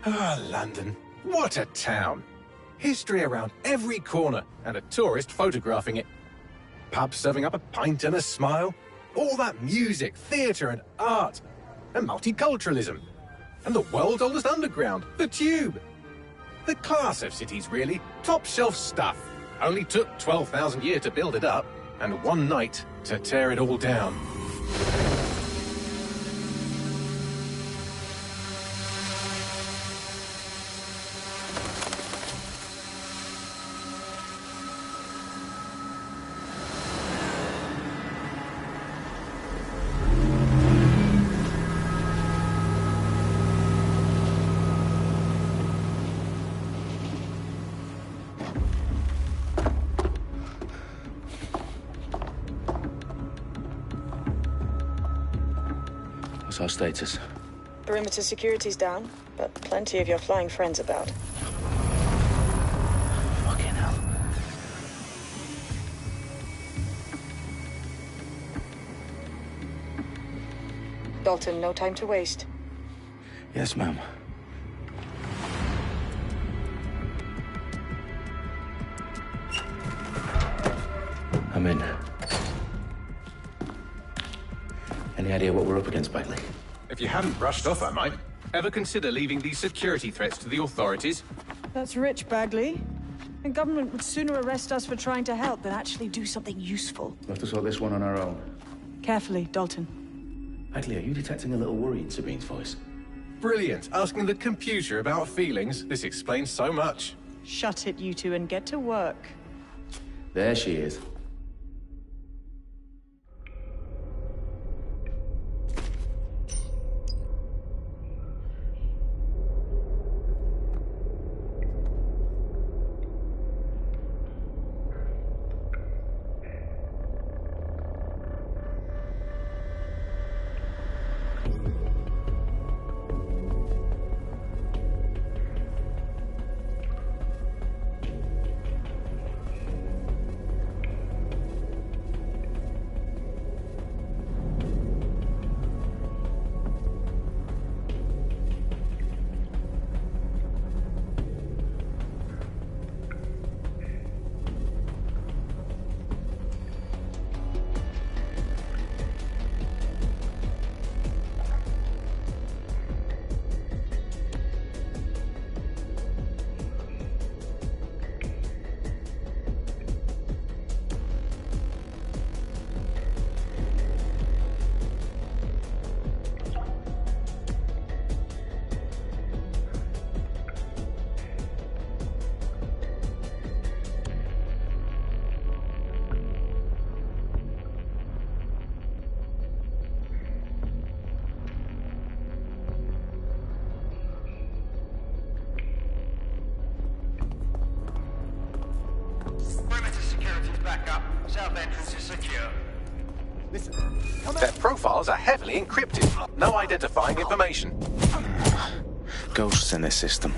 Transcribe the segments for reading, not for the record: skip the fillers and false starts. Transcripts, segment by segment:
Ah, London. What a town. History around every corner, and a tourist photographing it. Pubs serving up a pint and a smile. All that music, theatre and art. And multiculturalism. And the world's oldest underground, the Tube. The class of cities, really. Top shelf stuff. Only took 12,000 years to build it up, and one night to tear it all down. What's our status? Perimeter security's down, but plenty of your flying friends about. Fucking hell. Dalton, no time to waste. Yes, ma'am. I'm in. Any idea what we're up against, Bagley? If you hadn't brushed off, I might. Ever consider leaving these security threats to the authorities? That's rich, Bagley. The government would sooner arrest us for trying to help than actually do something useful. We'll have to sort this one on our own. Carefully, Dalton. Bagley, are you detecting a little worry in Sabine's voice? Brilliant. Asking the computer about feelings. This explains so much. Shut it, you two, and get to work. There she is. South entrance is secure. Listen, their profiles are heavily encrypted. No identifying information. Ghosts in this system.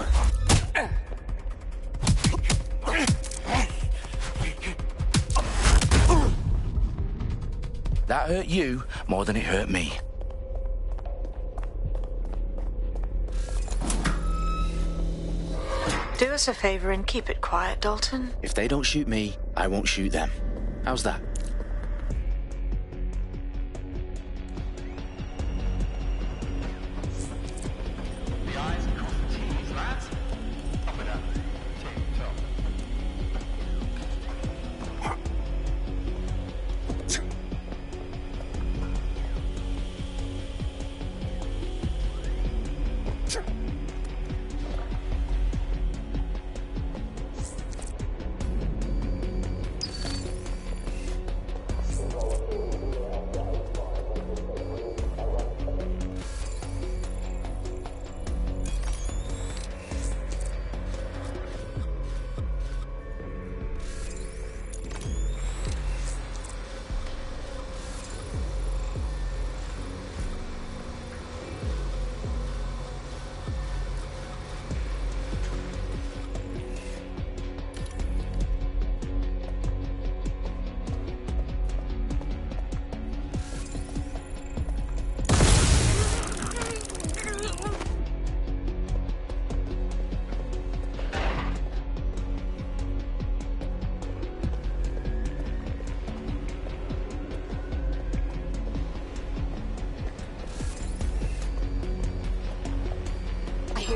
That hurt you more than it hurt me. Do us a favor and keep it quiet, Dalton. If they don't shoot me, I won't shoot them. How's that? The eyes across the T's, lads. Top it up. Tip-top.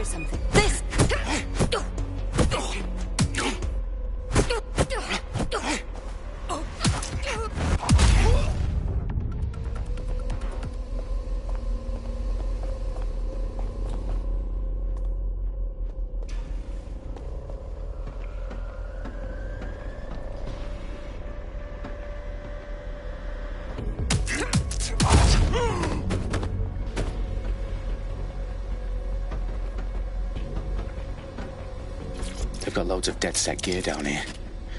hear something. This! They've got loads of DedSec gear down here.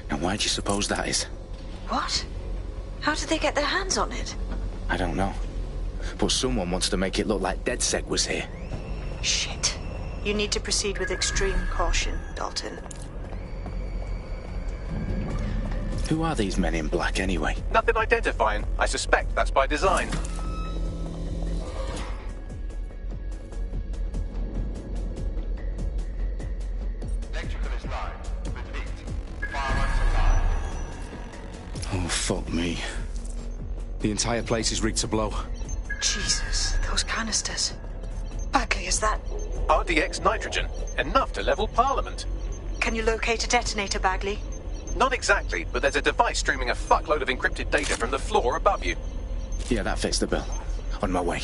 Now, why do you suppose that is? What? How did they get their hands on it? I don't know. But someone wants to make it look like DedSec was here. Shit. You need to proceed with extreme caution, Dalton. Who are these men in black, anyway? Nothing identifying. I suspect that's by design. Electrical is live. Repeat. Fireworks are live. Oh, fuck me. The entire place is rigged to blow. Jesus, those canisters. Bagley, is that... RDX nitrogen. Enough to level Parliament. Can you locate a detonator, Bagley? Not exactly, but there's a device streaming a fuckload of encrypted data from the floor above you. Yeah, that fits the bill. On my way.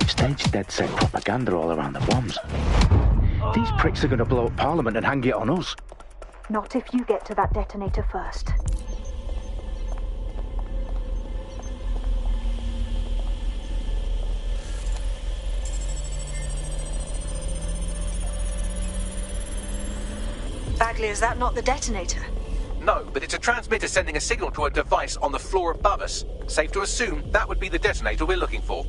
Staged DedSec propaganda all around the bombs. These pricks are going to blow up Parliament and hang it on us. Not if you get to that detonator first. Bagley, is that not the detonator? No, but it's a transmitter sending a signal to a device on the floor above us. Safe to assume that would be the detonator we're looking for.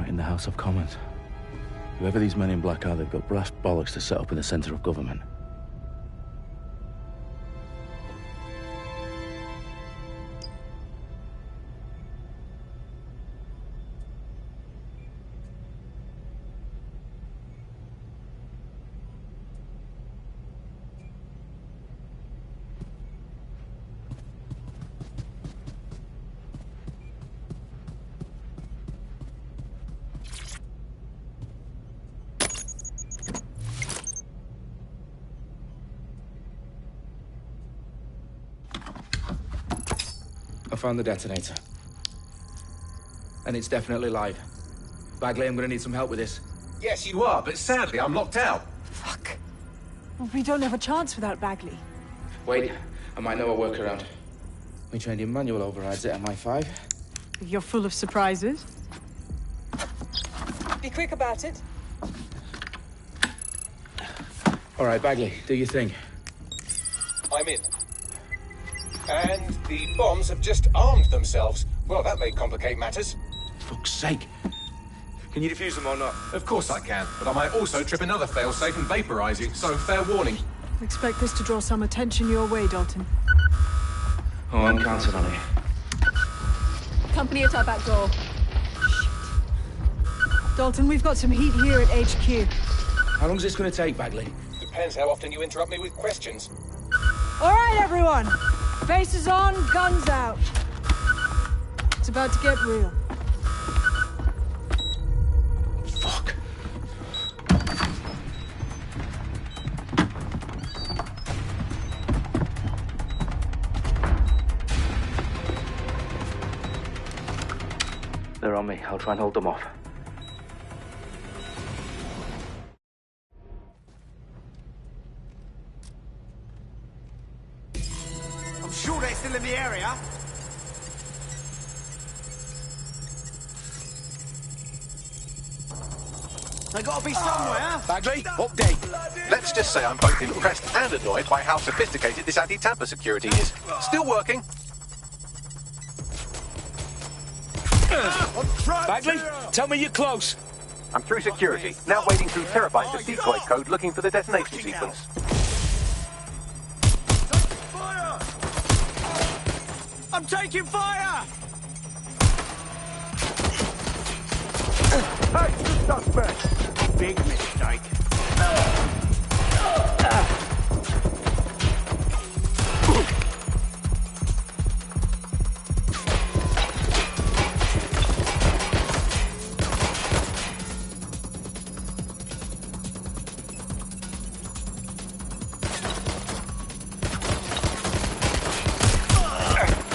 In the House of Commons. Whoever these men in black are, they've got brass bollocks to set up in the centre of government. I found the detonator. And it's definitely live. Bagley, I'm gonna need some help with this. Yes, you are, but sadly I'm locked out. Fuck. We don't have a chance without Bagley. Wait, I might know a workaround. We trained in manual overrides at MI5. You're full of surprises. Be quick about it. All right, Bagley, do your thing. I'm in. And the bombs have just armed themselves. Well, that may complicate matters. Fuck's sake. Can you defuse them or not? Of course I can, but I might also trip another failsafe and vaporize you, so fair warning. Expect this to draw some attention your way, Dalton. Oh, I'm counting on it. Company at our back door. Dalton, we've got some heat here at HQ. How long's this gonna take, Bagley? Depends how often you interrupt me with questions. All right, everyone. Faces on, guns out. It's about to get real. Fuck. They're on me. I'll try and hold them off. I'm sure they're still in They gotta be somewhere. Bagley, update. Let's just say I'm both impressed and annoyed by how sophisticated this anti-tamper security is. Still working. Bagley, tell me you're close. I'm through security, now wading through terabytes of decoy code looking for the detonation sequence. Fire! I'm taking fire! Hey, the suspect! Big mistake.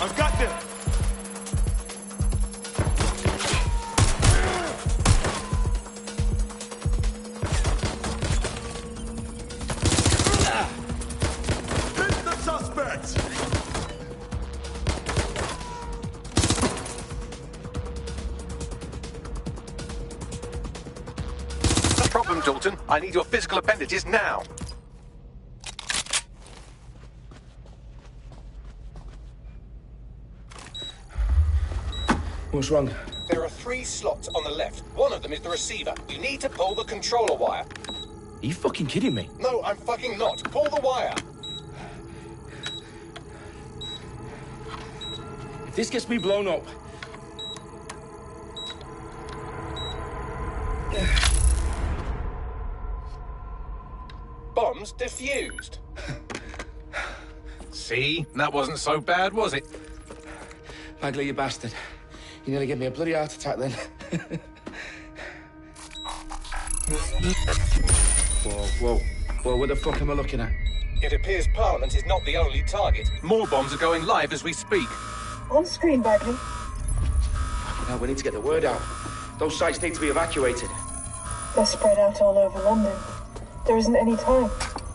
I've got them! Hit the suspect! No problem, Dalton. I need your physical appendages now. What's wrong? There are 3 slots on the left. One of them is the receiver. You need to pull the controller wire. Are you fucking kidding me? No, I'm fucking not. Pull the wire. If this gets me blown up... Bombs defused. See? That wasn't so bad, was it? Bagley, you bastard. You nearly gave me a bloody heart attack then. Whoa, what the fuck am I looking at? It appears Parliament is not the only target. More bombs are going live as we speak. On screen, Bagley. Now we need to get the word out. Those sites need to be evacuated. They're spread out all over London. There isn't any time.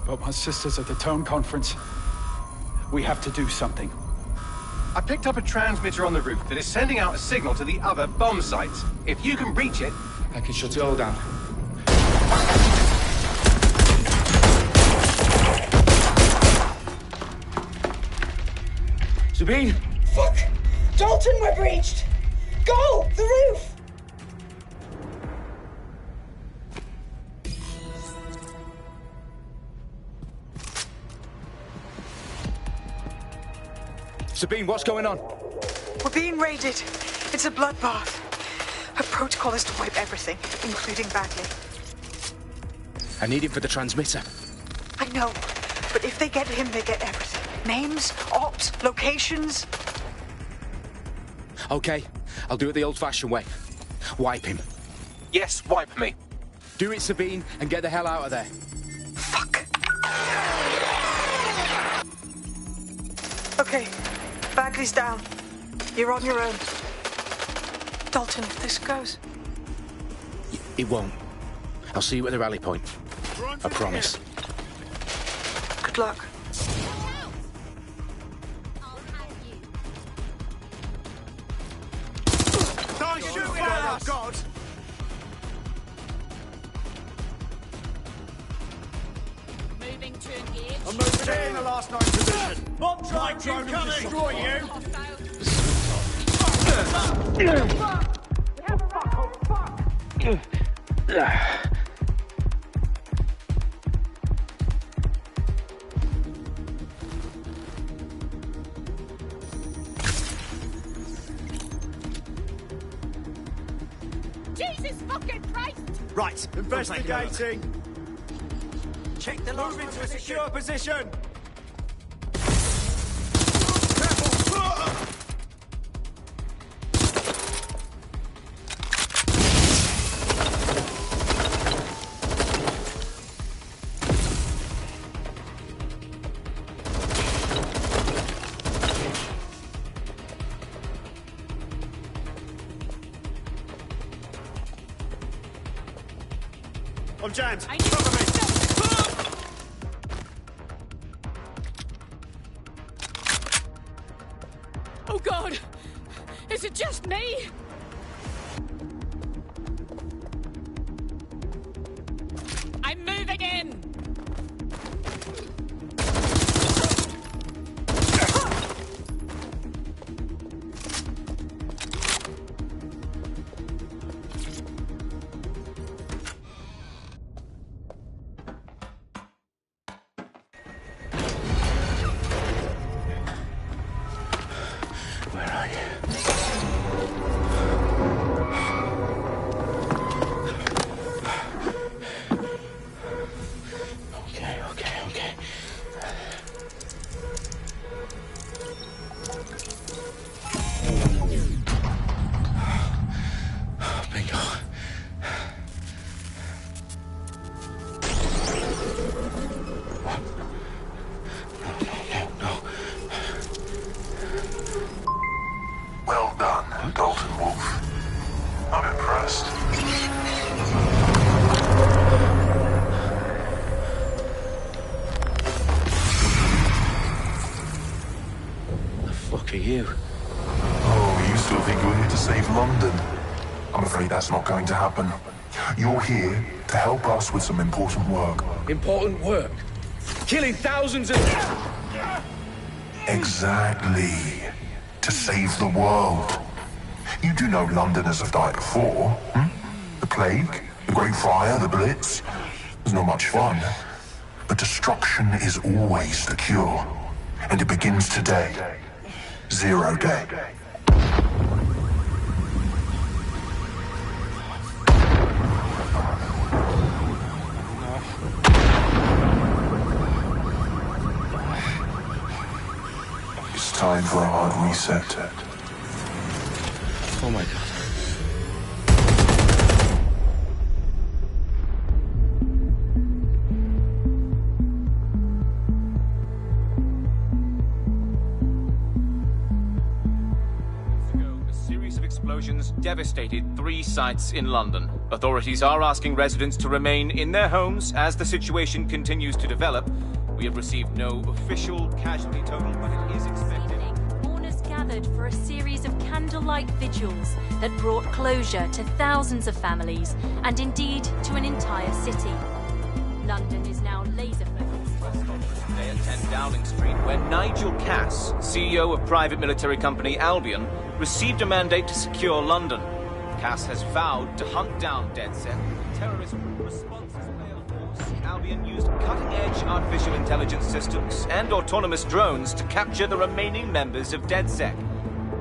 But my sister's at the town conference. We have to do something. I picked up a transmitter on the roof that is sending out a signal to the other bomb sites. If you can reach it... I can shut it all down. Sabine! Fuck! Dalton, we're breached! Go! The roof! Sabine, what's going on? We're being raided. It's a bloodbath. Her protocol is to wipe everything, including Bagley. I need him for the transmitter. I know, but if they get him, they get everything. Names, ops, locations. Okay, I'll do it the old-fashioned way. Wipe him. Yes, wipe me. Do it, Sabine, and get the hell out of there. Fuck. Okay, Bagley's down. You're on your own. Dalton, if this goes... It won't. I'll see you at the rally point. I promise. Good luck. Don't shoot at us! God! Moving to engage. I'm moving in the last night's position. Bomb drone will destroy you. Jesus fucking Christ! Right, investigating. Check the move into a secure position. I'm jammed. Cover me. Oh God! Is it just me? afraid that's not going to happen. You're here to help us with some important work. Important work? Killing thousands of... Exactly. To save the world. You do know Londoners have died before, hmm? The Plague, the Great Fire, the Blitz. It's not much fun. But destruction is always the cure. And it begins today. Zero Day. It's time for a hard reset. Oh my God. Explosions devastated 3 sites in London. Authorities are asking residents to remain in their homes as the situation continues to develop. We have received no official casualty total, but it is expected. Mourners gathered for a series of candlelight vigils that brought closure to thousands of families and indeed to an entire city. London is now laser focused. Today at 10 Downing Street, where Nigel Cass, CEO of private military company Albion, received a mandate to secure London. Cass has vowed to hunt down DedSec. Terrorist responses failed force. Albion used cutting-edge artificial intelligence systems and autonomous drones to capture the remaining members of DedSec.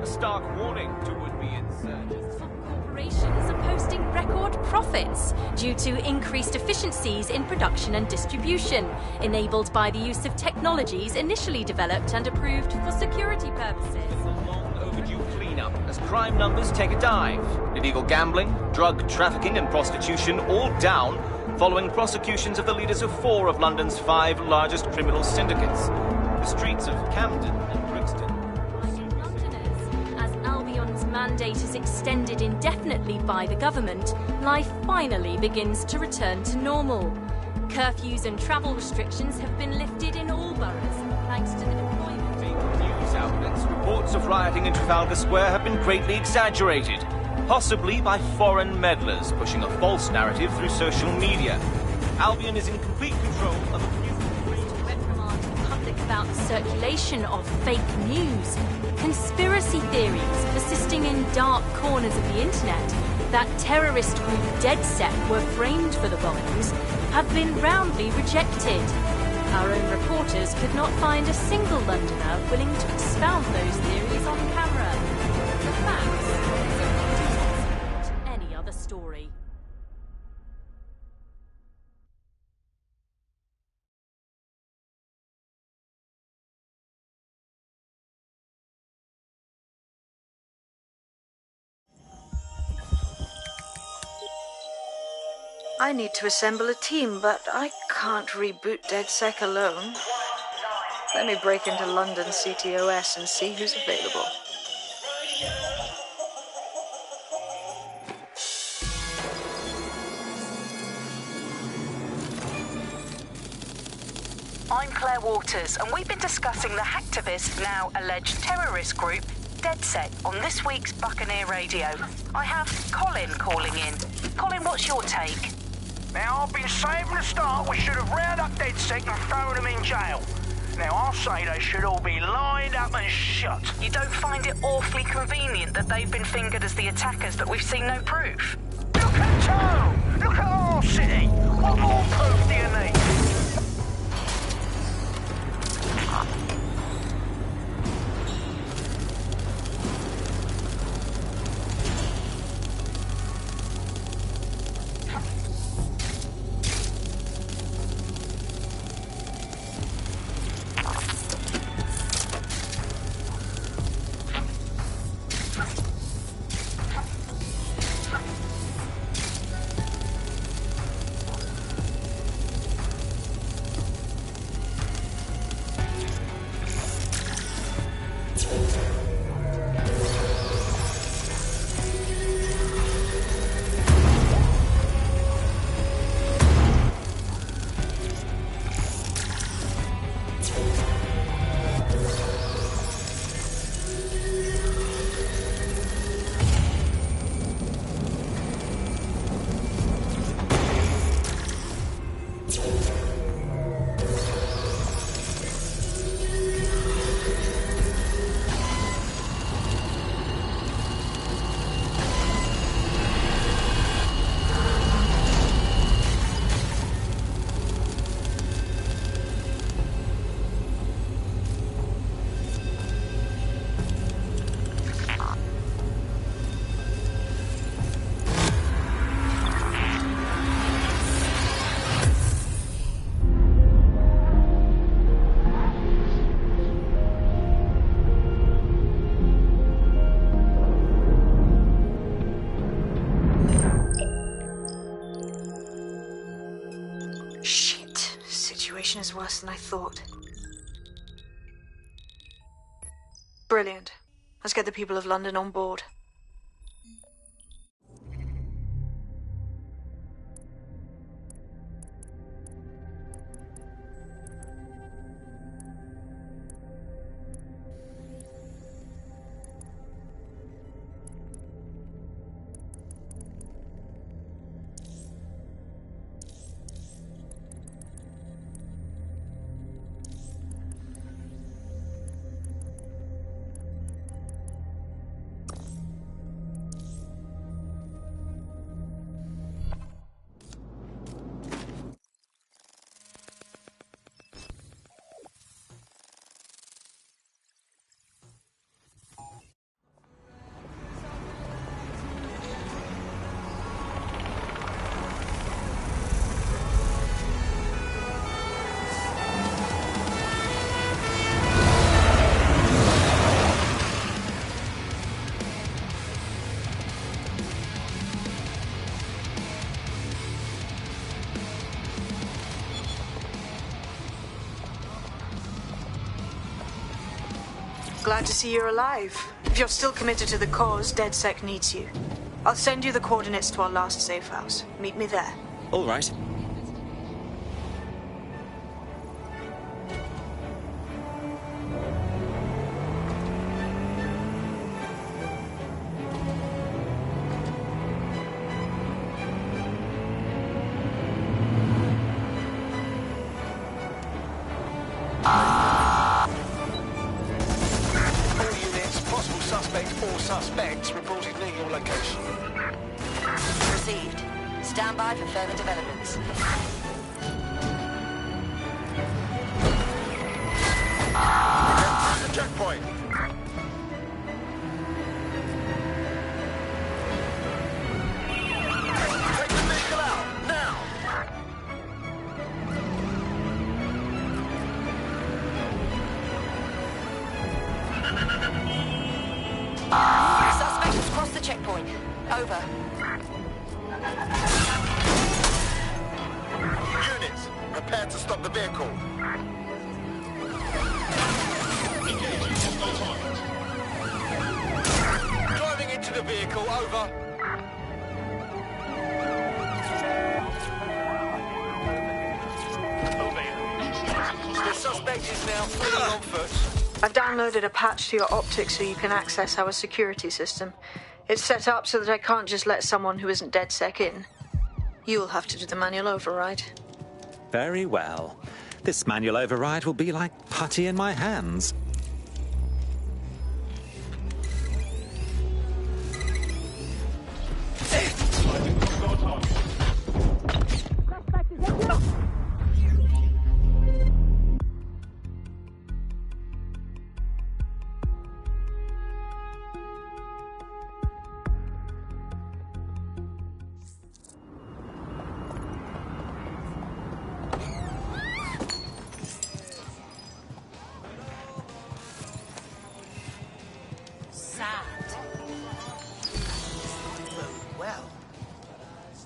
A stark warning to would-be insurgents. Corporations are posting record profits due to increased efficiencies in production and distribution, enabled by the use of technologies initially developed and approved for security purposes. As crime numbers take a dive. Illegal gambling, drug trafficking and prostitution all down following prosecutions of the leaders of 4 of London's 5 largest criminal syndicates. The streets of Camden and Brixton. Londoners, as Albion's mandate is extended indefinitely by the government, life finally begins to return to normal. Curfews and travel restrictions have been lifted in all boroughs, thanks to the deployment. News outlets, reports of rioting in Trafalgar Square have been greatly exaggerated, possibly by foreign meddlers pushing a false narrative through social media. Albion is in complete control of a few... To reprimand the public about the circulation of fake news, conspiracy theories persisting in dark corners of the internet that terrorist group DedSec were framed for the bombings have been roundly rejected. Our own reporters could not find a single Londoner willing to expound those theories on camera. The facts support any other story. I need to assemble a team, but I can't reboot DedSec alone. Let me break into London CTOS and see who's available. I'm Claire Waters, and we've been discussing the hacktivist, now alleged terrorist group, DedSec, on this week's Buccaneer Radio. I have Colin calling in. Colin, what's your take? Now, I've been saying from the start we should have rounded up DedSec and thrown them in jail. Now, I'll say they should all be lined up and shot. You don't find it awfully convenient that they've been fingered as the attackers, but we've seen no proof? Look at Toe! Look at our city! What more proof do you need? situation is worse than I thought. Brilliant. Let's get the people of London on board. Glad to see you're alive. If you're still committed to the cause, DedSec needs you. I'll send you the coordinates to our last safe house. Meet me there. All right. Suspects reported near your location. Received. Stand by for further developments. The checkpoint. Take the vehicle out now. Suspect has crossed the checkpoint. Over. Units, prepare to stop the vehicle. Driving into the vehicle, over. The suspect is now fleeing on foot. I've downloaded a patch to your optics so you can access our security system. It's set up so that I can't just let someone who isn't DedSec in. You'll have to do the manual override. Very well. This manual override will be like putty in my hands.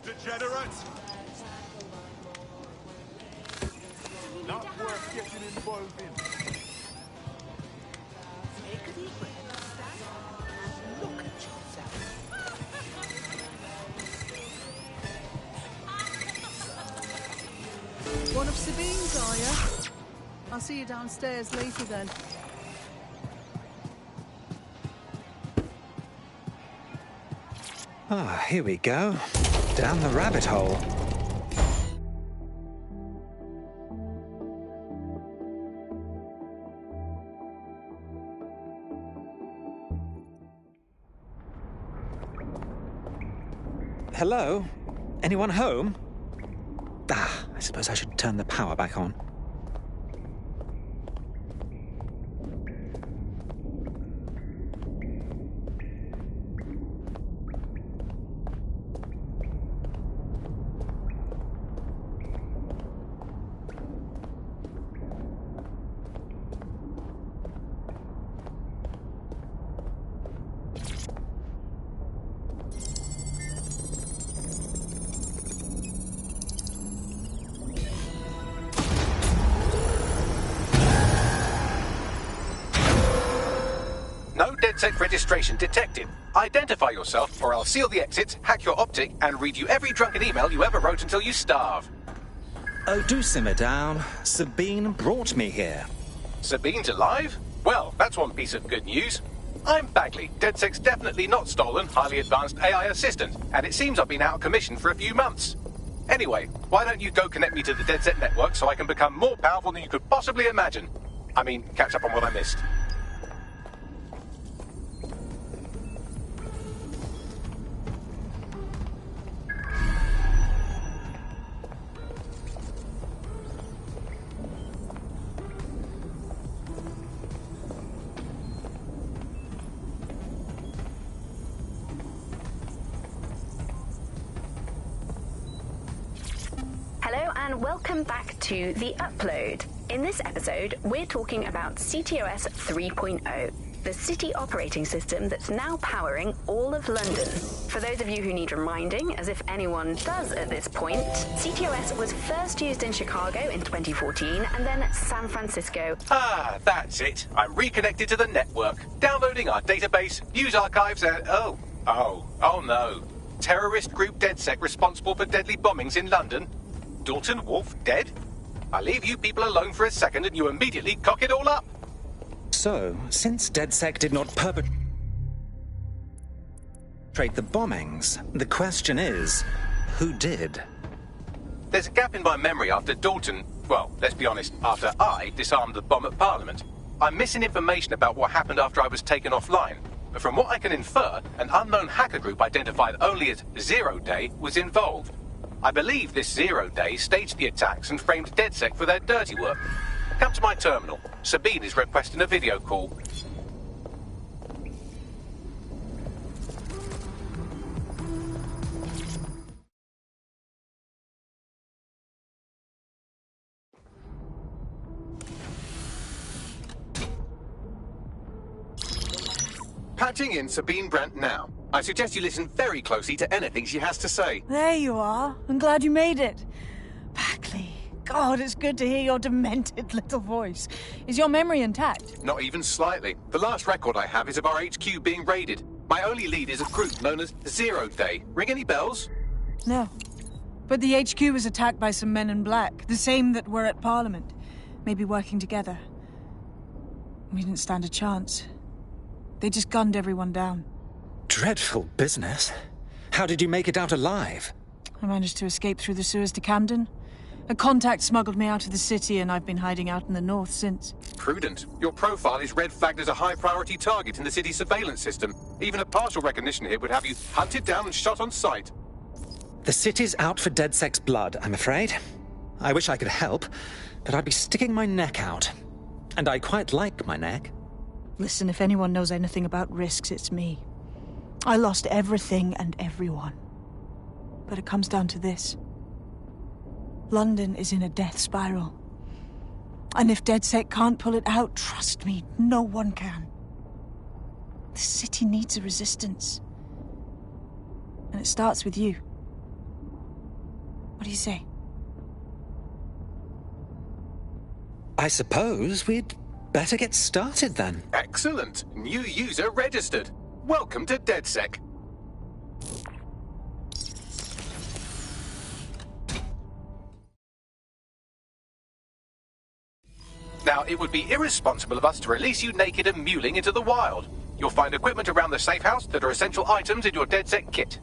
Degenerate! Not worth getting involved in. Take a deep breath, stand and look at yourself. One of Sabine's, are you? I'll see you downstairs later then. Ah, here we go. Down the rabbit hole. Hello? Anyone home? Ah, I suppose I should turn the power back on. DedSec registration detected. Identify yourself, or I'll seal the exits, hack your optic, and read you every drunken email you ever wrote until you starve. Oh, do simmer down. Sabine brought me here. Sabine's alive? Well, that's one piece of good news. I'm Bagley, DedSec's definitely not stolen, highly advanced AI assistant, and it seems I've been out of commission for a few months. Anyway, why don't you go connect me to the DedSec network so I can become more powerful than you could possibly imagine? I mean, catch up on what I missed. Hello and welcome back to The Upload. In this episode, we're talking about CTOS 3.0, the city operating system that's now powering all of London. For those of you who need reminding, as if anyone does at this point, CTOS was first used in Chicago in 2014 and then San Francisco. Ah, that's it. I'm reconnected to the network, downloading our database, news archives, and oh no. Terrorist group DedSec responsible for deadly bombings in London? Dalton Wolf dead? I leave you people alone for a second and you immediately cock it all up. So, since DedSec did not perpetrate the bombings, the question is, who did? There's a gap in my memory after Dalton, well, let's be honest, after I disarmed the bomb at Parliament. I'm missing information about what happened after I was taken offline. But from what I can infer, an unknown hacker group identified only as Zero Day was involved. I believe this Zero Day staged the attacks and framed DedSec for their dirty work. Come to my terminal. Sabine is requesting a video call. Patching in Sabine Brandt now. I suggest you listen very closely to anything she has to say. There you are. I'm glad you made it. Bagley, God, it's good to hear your demented little voice. Is your memory intact? Not even slightly. The last record I have is of our HQ being raided. My only lead is a group known as Zero Day. Ring any bells? No. But the HQ was attacked by some men in black, the same that were at Parliament. Maybe working together. We didn't stand a chance. They just gunned everyone down. Dreadful business. How did you make it out alive? I managed to escape through the sewers to Camden. A contact smuggled me out of the city, and I've been hiding out in the north since. Prudent. Your profile is red flagged as a high-priority target in the city's surveillance system. Even a partial recognition here would have you hunted down and shot on sight. The city's out for DedSec's blood, I'm afraid. I wish I could help, but I'd be sticking my neck out. And I quite like my neck. Listen, if anyone knows anything about risks, it's me. I lost everything and everyone. But it comes down to this. London is in a death spiral. And if DedSec can't pull it out, trust me, no one can. The city needs a resistance. And it starts with you. What do you say? I suppose we'd better get started then. Excellent. New user registered. Welcome to DedSec. Now, it would be irresponsible of us to release you naked and mewling into the wild. You'll find equipment around the safe house that are essential items in your DedSec kit.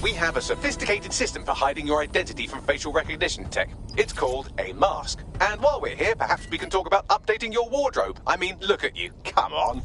We have a sophisticated system for hiding your identity from facial recognition tech. It's called a mask. And while we're here, perhaps we can talk about updating your wardrobe. I mean, look at you. Come on.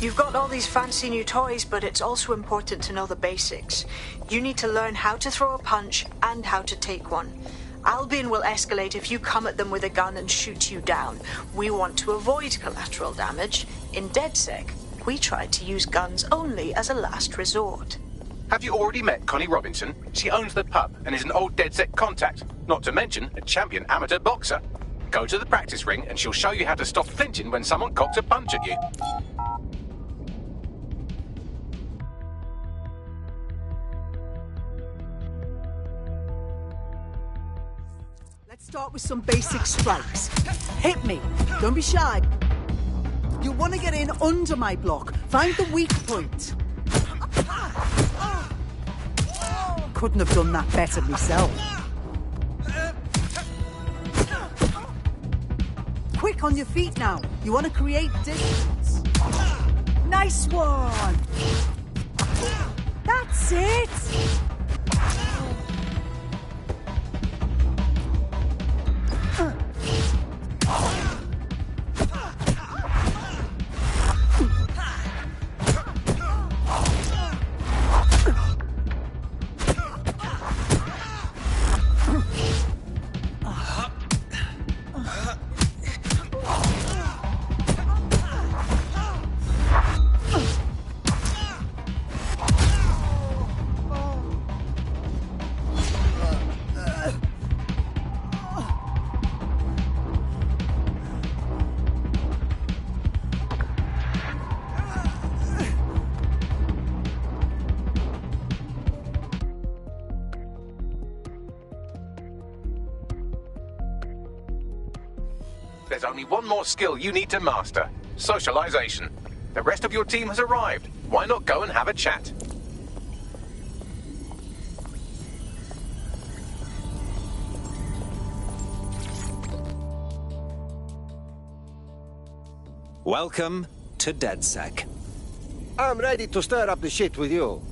You've got all these fancy new toys, but it's also important to know the basics. You need to learn how to throw a punch and how to take one. Albion will escalate if you come at them with a gun and shoot you down. We want to avoid collateral damage. In DedSec, we tried to use guns only as a last resort. Have you already met Connie Robinson? She owns the pub and is an old DedSec contact, not to mention a champion amateur boxer. Go to the practice ring and she'll show you how to stop flinching when someone cocks a punch at you. Let's start with some basic strikes. Hit me. Don't be shy. You want to get in under my block. Find the weak point. Couldn't have done that better myself. Quick on your feet now. You want to create distance. Nice one. That's it. There's only one more skill you need to master: socialization. The rest of your team has arrived. Why not go and have a chat? Welcome to DedSec. I'm ready to stir up the shit with you.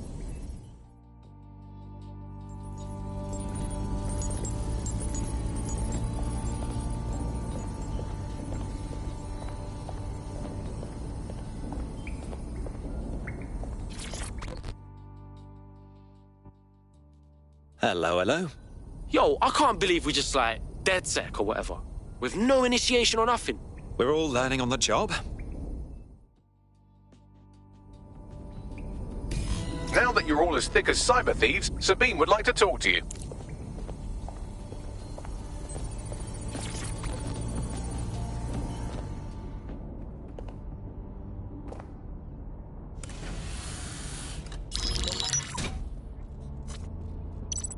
Hello, hello. Yo, I can't believe we just, like, DedSec or whatever. With no initiation or nothing. We're all learning on the job. Now that you're all as thick as cyber thieves, Sabine would like to talk to you.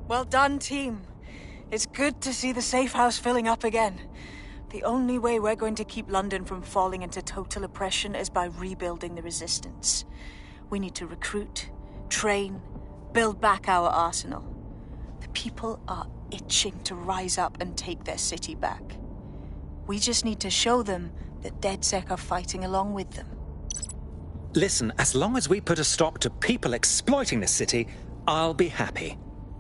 Well done, team. It's good to see the safe house filling up again. The only way we're going to keep London from falling into total oppression is by rebuilding the resistance. We need to recruit, train, build back our arsenal. The people are itching to rise up and take their city back. We just need to show them that DedSec are fighting along with them. Listen, as long as we put a stop to people exploiting the city, I'll be happy.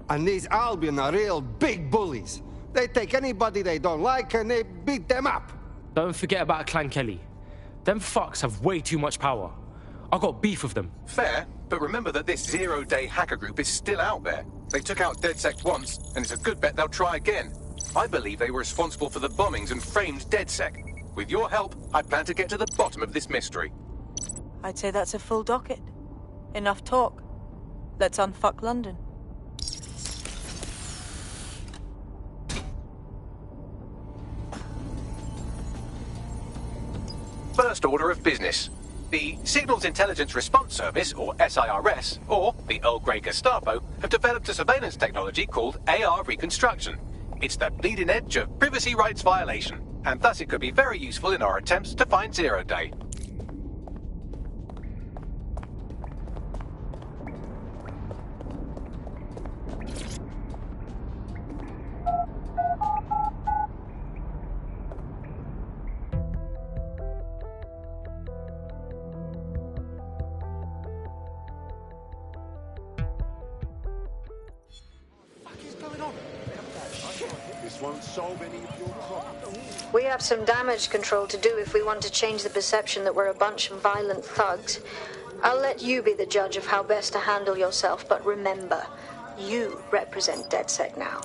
And these Albion are real big bullies. They take anybody they don't like and they beat them up. Don't forget about Clan Kelly. Them fucks have way too much power. I got beef with them. Fair, but remember that this zero-day hacker group is still out there. They took out DedSec once, and it's a good bet they'll try again. I believe they were responsible for the bombings and framed DedSec. With your help, I plan to get to the bottom of this mystery. I'd say that's a full docket. Enough talk. Let's unfuck London. First order of business. The Signals Intelligence Response Service, or SIRS, or the Earl Grey Gestapo, have developed a surveillance technology called AR Reconstruction. It's the bleeding edge of privacy rights violation, and thus it could be very useful in our attempts to find Zero Day. This won't solve any of your problems. We have some damage control to do if we want to change the perception that we're a bunch of violent thugs. I'll let you be the judge of how best to handle yourself, but remember, you represent DedSec now.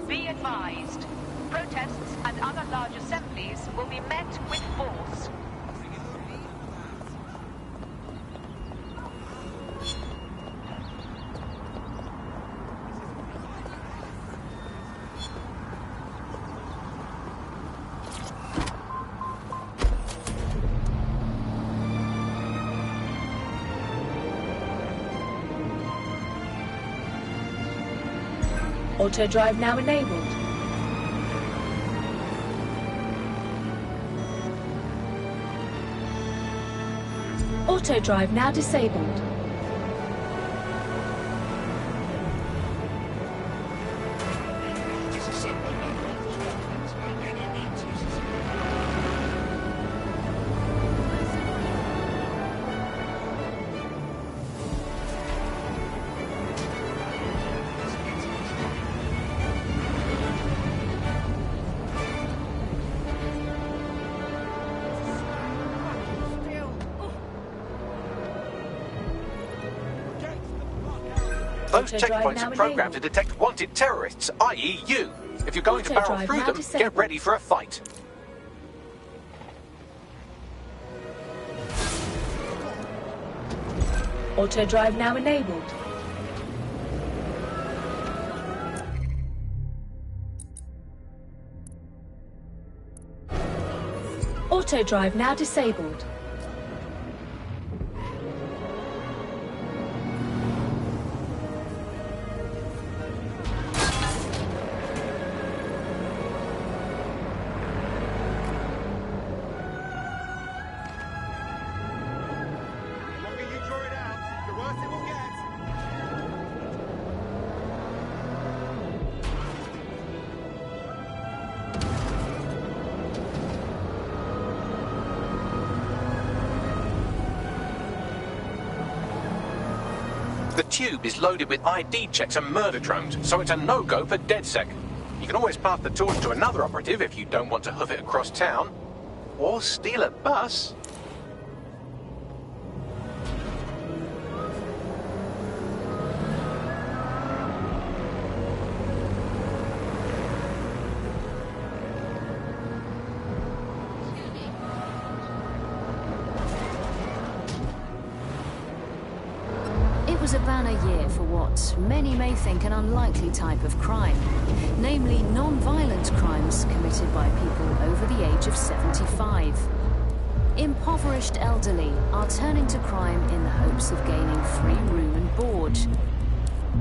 Be advised, protests and other large assemblies will be met with force. Auto drive now enabled. Auto drive now disabled. Those checkpoints are programmed to detect wanted terrorists, i.e. you. If you're going to barrel through them, get ready for a fight. Auto drive now enabled. Auto drive now disabled. The tube is loaded with ID checks and murder drones, so it's a no-go for DedSec. You can always pass the torch to another operative if you don't want to hoof it across town. Or steal a bus. It was a banner year for what many may think an unlikely type of crime, namely non-violent crimes committed by people over the age of 75. Impoverished elderly are turning to crime in the hopes of gaining free room and board.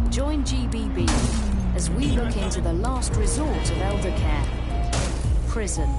Join GBB as we look into the last resort of elder care, prison.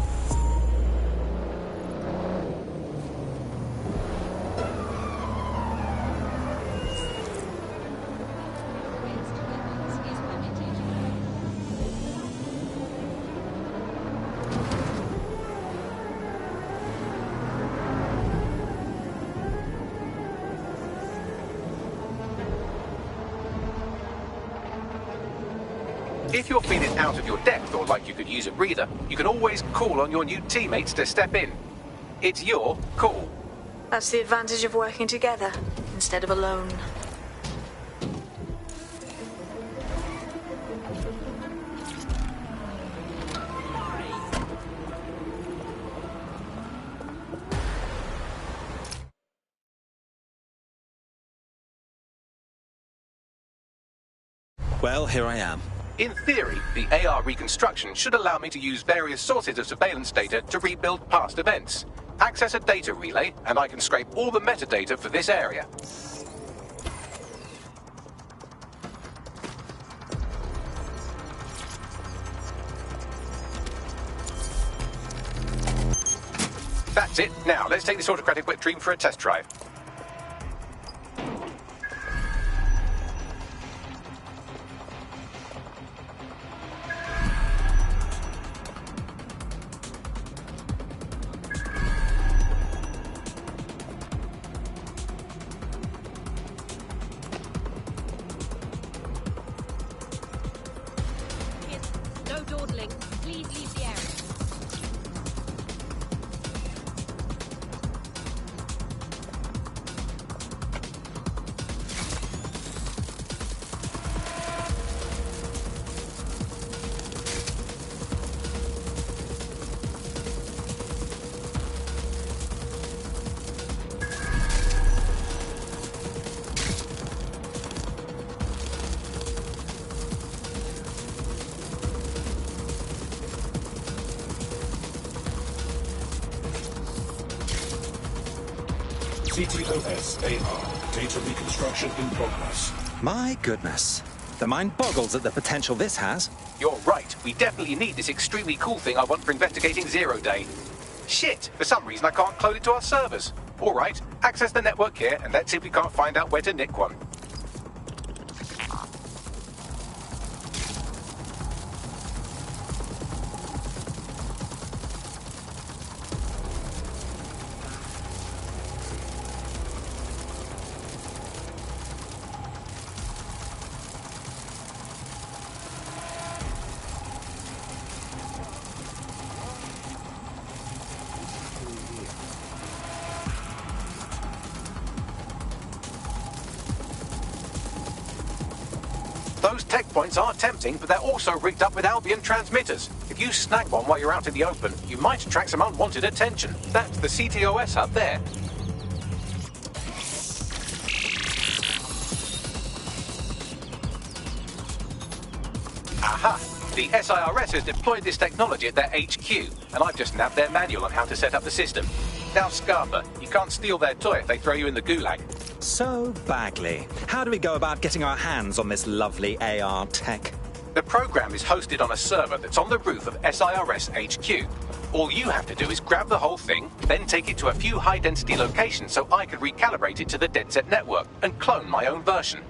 If you're feeling out of your depth or like you could use a breather, you can always call on your new teammates to step in. It's your call. That's the advantage of working together instead of alone. Well, here I am. In theory, the AR reconstruction should allow me to use various sources of surveillance data to rebuild past events. Access a data relay, and I can scrape all the metadata for this area. That's it. Now, let's take this autocratic wet dream for a test drive. No dawdling. Please leave the area. CTOS AR. Data reconstruction in progress. My goodness. The mind boggles at the potential this has. You're right. We definitely need this extremely cool thing I want for investigating Zero Day. Shit! For some reason I can't clone it to our servers. All right, access the network here, and let's see if we can't find out where to nick one. Those tech points are tempting, but they're also rigged up with Albion transmitters. If you snag one while you're out in the open, you might attract some unwanted attention. That's the CTOS hub there. Aha! The SIRS has deployed this technology at their HQ, and I've just nabbed their manual on how to set up the system. Now, Scarper, you can't steal their toy if they throw you in the gulag. So, Bagley, how do we go about getting our hands on this lovely AR tech? The program is hosted on a server that's on the roof of SIRS HQ. All you have to do is grab the whole thing, then take it to a few high-density locations so I can recalibrate it to the DedSec network and clone my own version.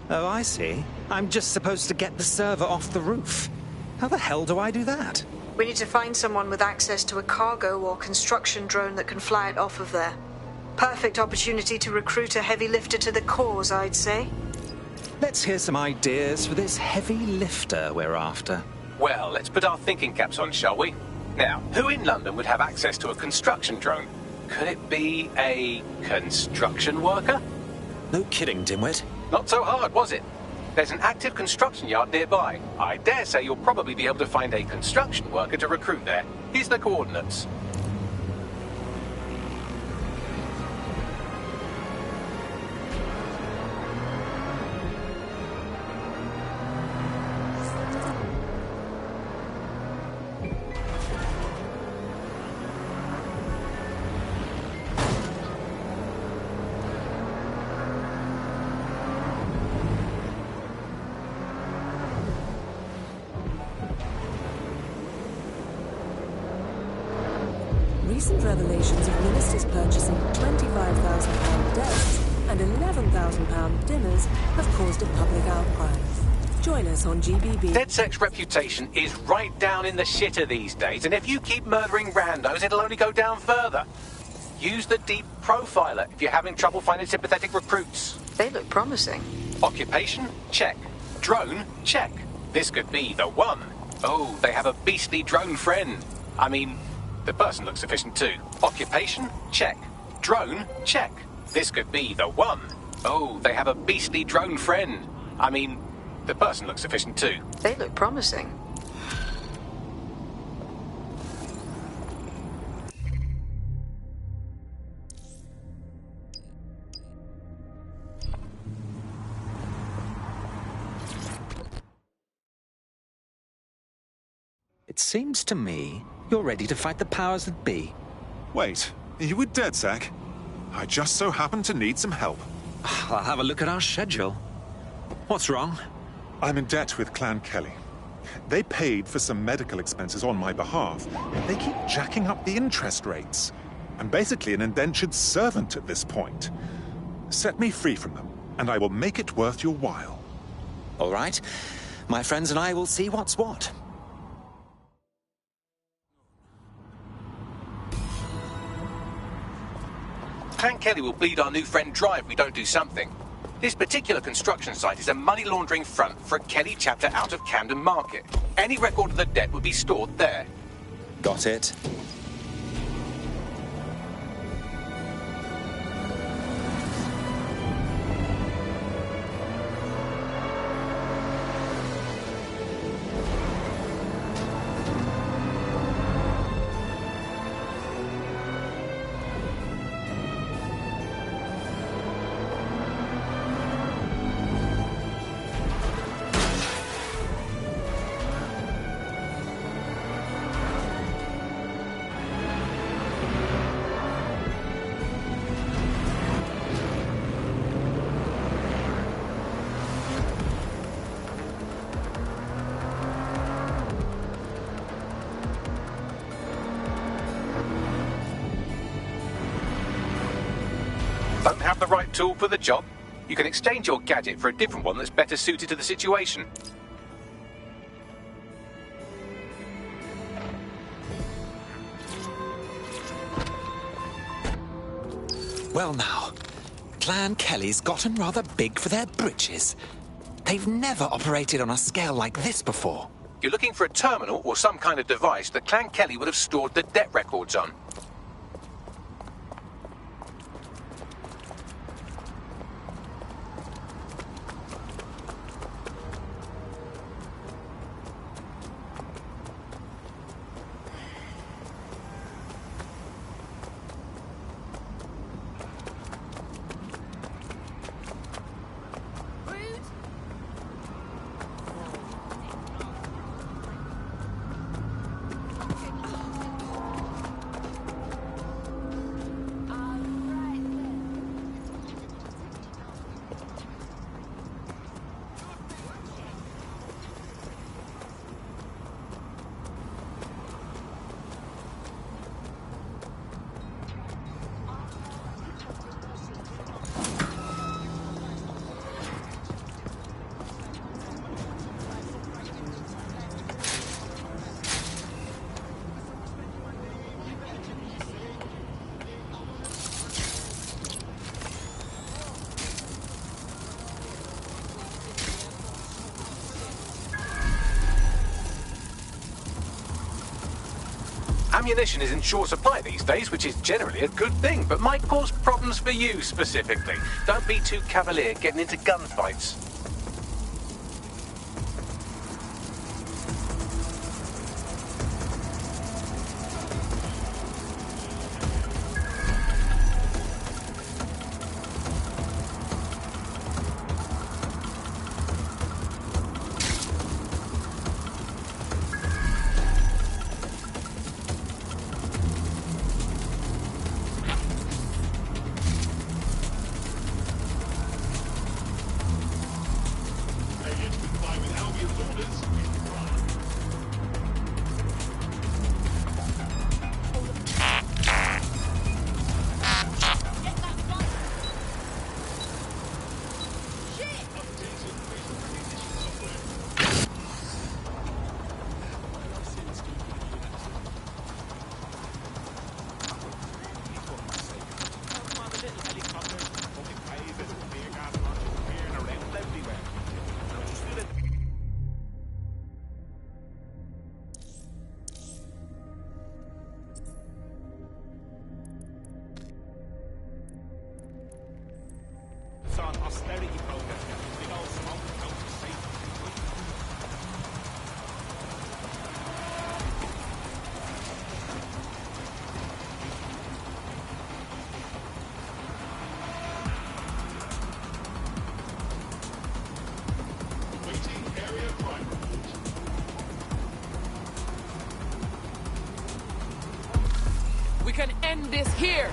Oh, I see. I'm just supposed to get the server off the roof. How the hell do I do that? We need to find someone with access to a cargo or construction drone that can fly it off of there. Perfect opportunity to recruit a heavy lifter to the cause, I'd say. Let's hear some ideas for this heavy lifter we're after. Well, let's put our thinking caps on, shall we? Now, who in London would have access to a construction drone? Could it be a construction worker? No kidding, dimwit. Not so hard, was it? There's an active construction yard nearby. I dare say you'll probably be able to find a construction worker to recruit there. Here's the coordinates. Recent revelations of ministers purchasing £25,000 desks and £11,000 dinners have caused a public outcry. Join us on GBB. DedSec's reputation is right down in the shitter these days, and if you keep murdering randos, it'll only go down further. Use the Deep Profiler if you're having trouble finding sympathetic recruits. They look promising. Occupation? Check. Drone? Check. This could be the one. Oh, they have a beastly drone friend. I mean, the person looks sufficient too. Occupation? Check. Drone? Check. This could be the one. Oh, they have a beastly drone friend. I mean, the person looks sufficient too. They look promising. It seems to me you're ready to fight the powers that be. Wait, are you with DedSec? I just so happen to need some help. I'll have a look at our schedule. What's wrong? I'm in debt with Clan Kelly. They paid for some medical expenses on my behalf. They keep jacking up the interest rates. I'm basically an indentured servant at this point. Set me free from them, and I will make it worth your while. All right. My friends and I will see what's what. Clan Kelly will bleed our new friend dry if we don't do something. This particular construction site is a money laundering front for a Kelly chapter out of Camden Market. Any record of the debt would be stored there. Got it. Don't have the right tool for the job? You can exchange your gadget for a different one that's better suited to the situation. Well now, Clan Kelly's gotten rather big for their britches. They've never operated on a scale like this before. You're looking for a terminal or some kind of device that Clan Kelly would have stored the debt records on. Ammunition is in short supply these days, which is generally a good thing, but might cause problems for you specifically. Don't be too cavalier getting into gunfights. We can end this here.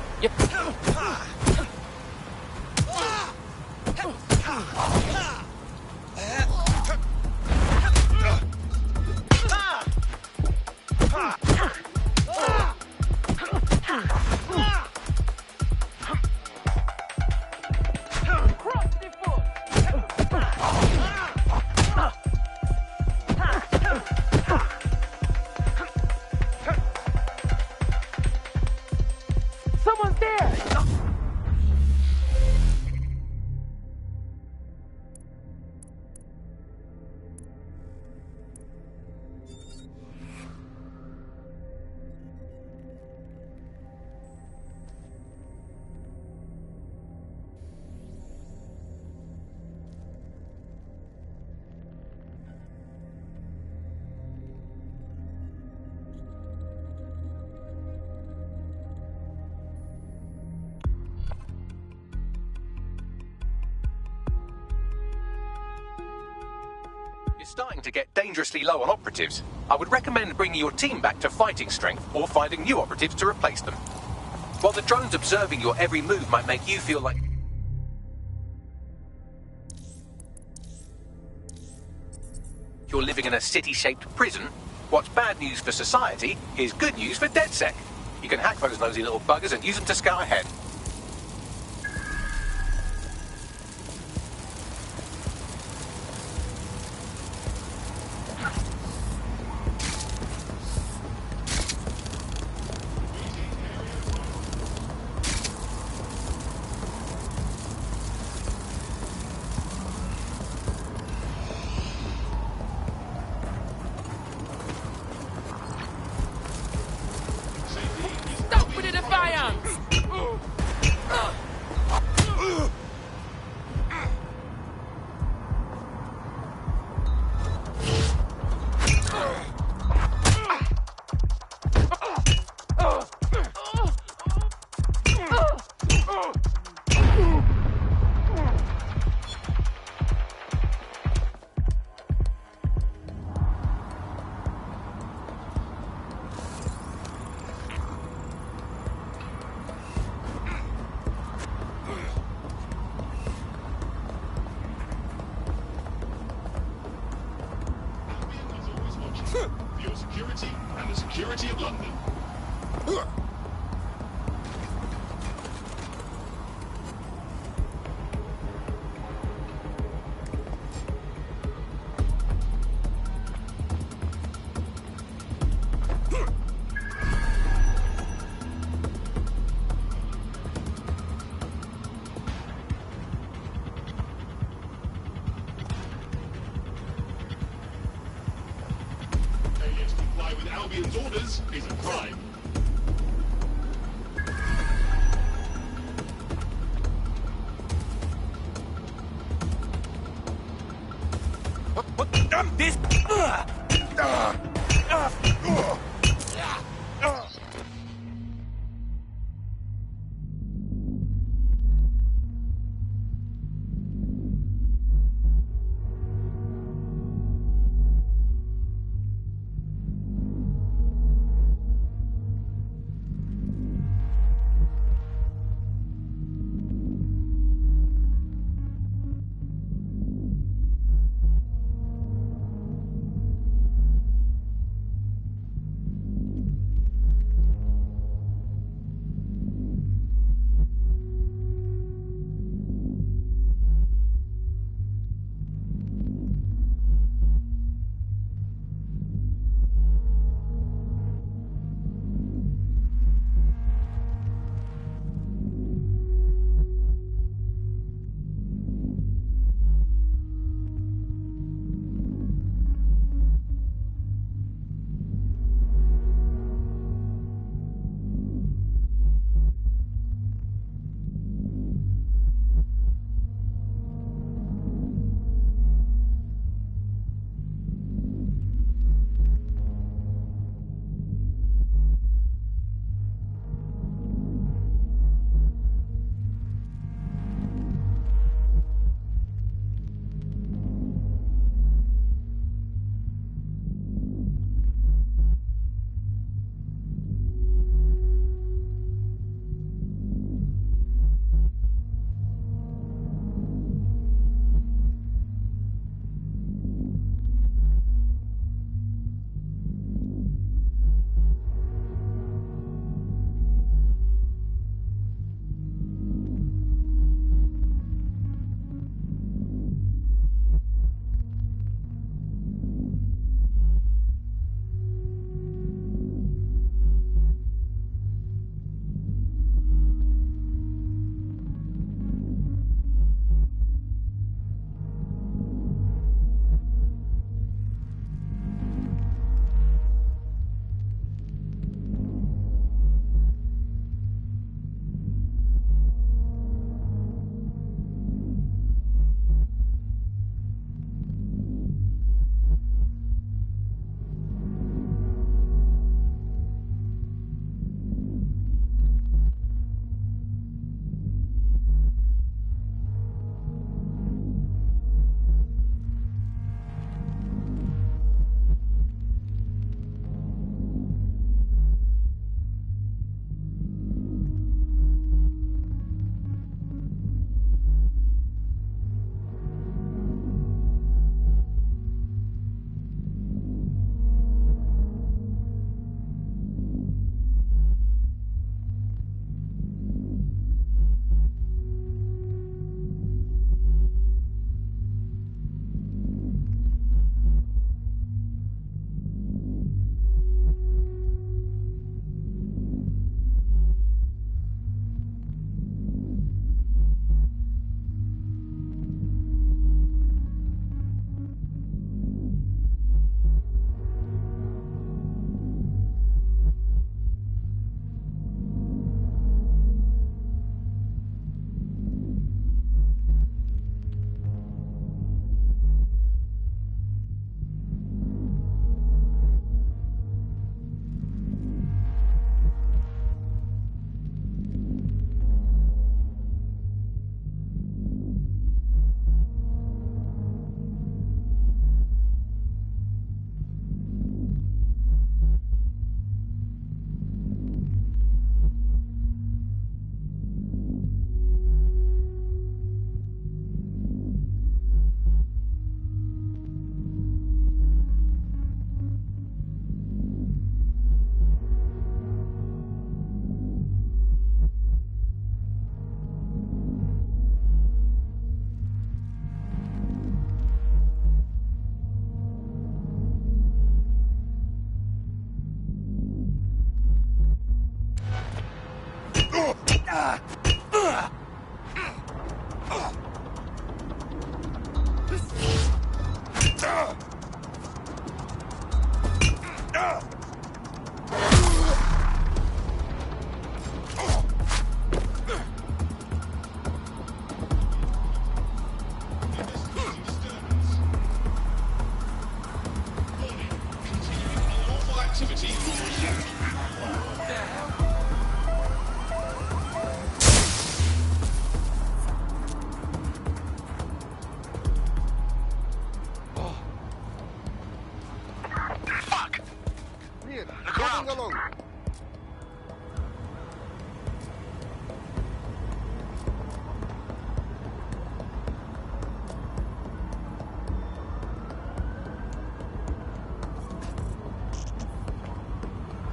Someone's there! You're starting to get dangerously low on operatives. I would recommend bringing your team back to fighting strength or finding new operatives to replace them. While the drones observing your every move might make you feel like you're living in a city-shaped prison, what's bad news for society is good news for DedSec. You can hack those nosy little buggers and use them to scout ahead. Stop with the defiance! For your security and the security of London. Failure to comply with Albion's orders is a crime.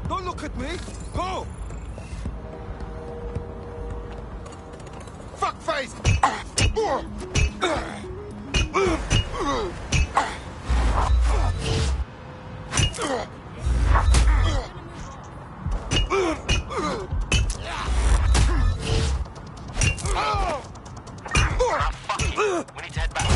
Don't look at me! Go! Fuckface! We need to head back.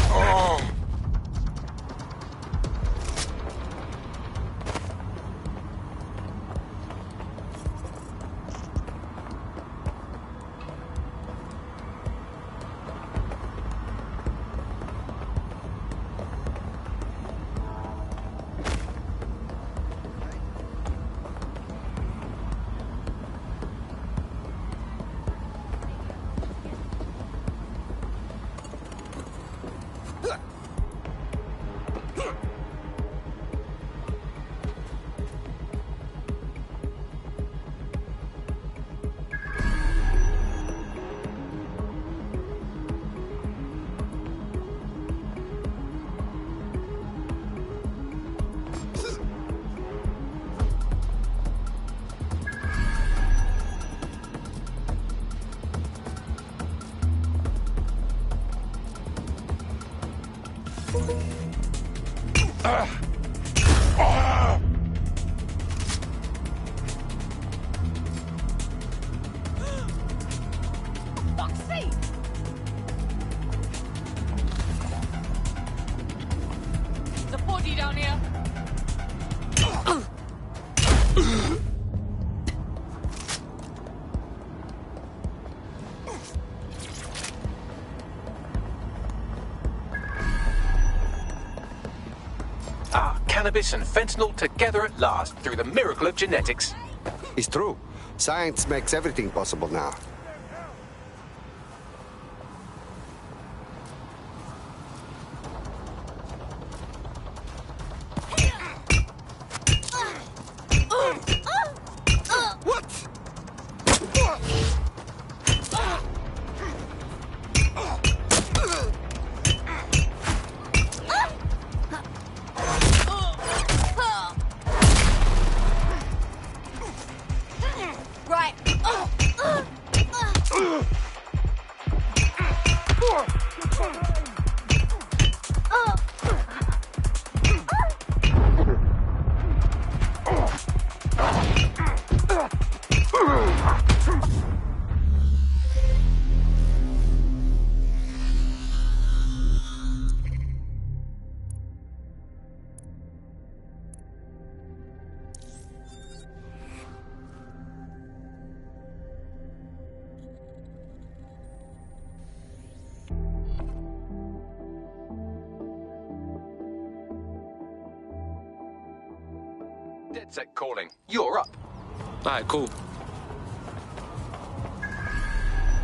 There's a body down here. Cannabis and fentanyl together at last through the miracle of genetics. It's true. Science makes everything possible now. Right. DedSec calling. You're up. Alright, cool.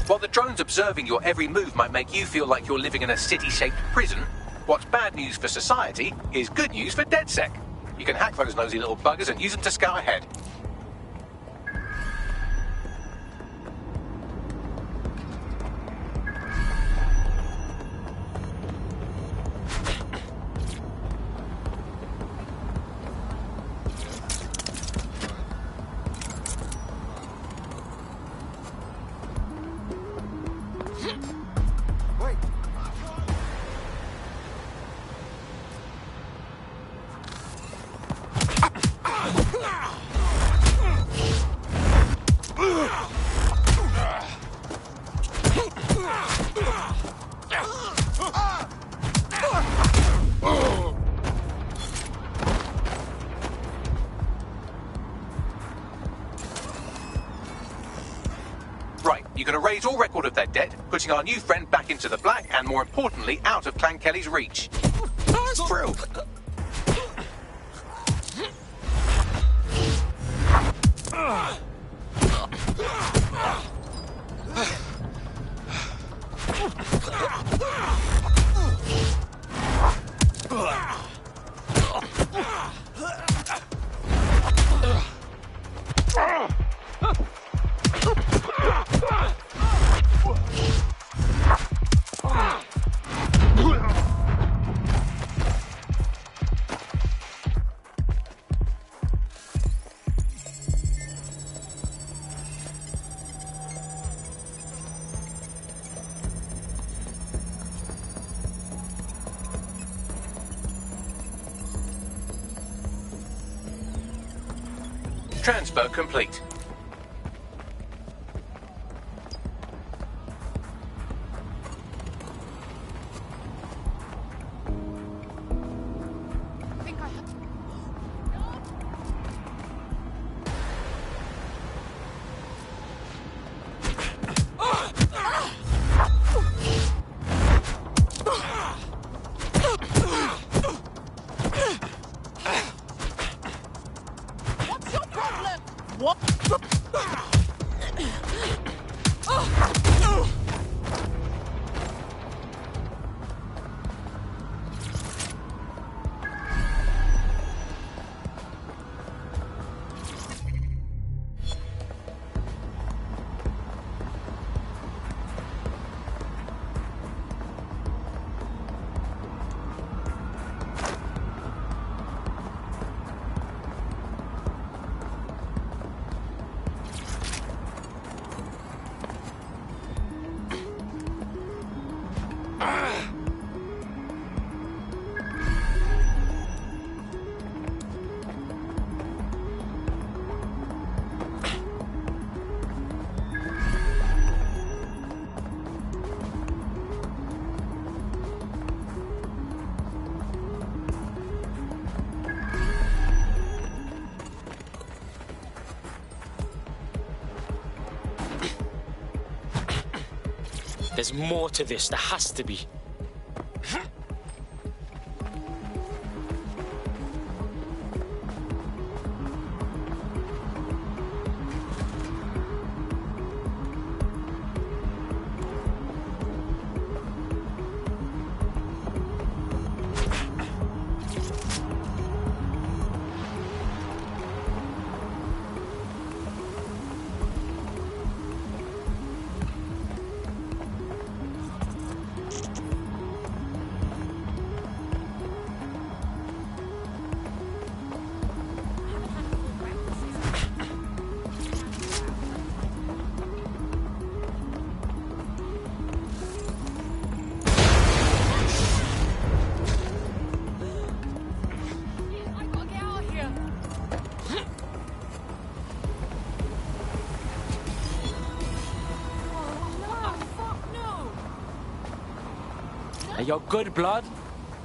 While the drones observing your every move might make you feel like you're living in a city-shaped prison, what's bad news for society is good news for DedSec. You can hack those nosy little buggers and use them to scout ahead. You can erase all record of their debt, putting our new friend back into the black and, more importantly, out of Clan Kelly's reach. That's true. Transfer complete. There's more to this. There has to be. Hey, yo, good blood.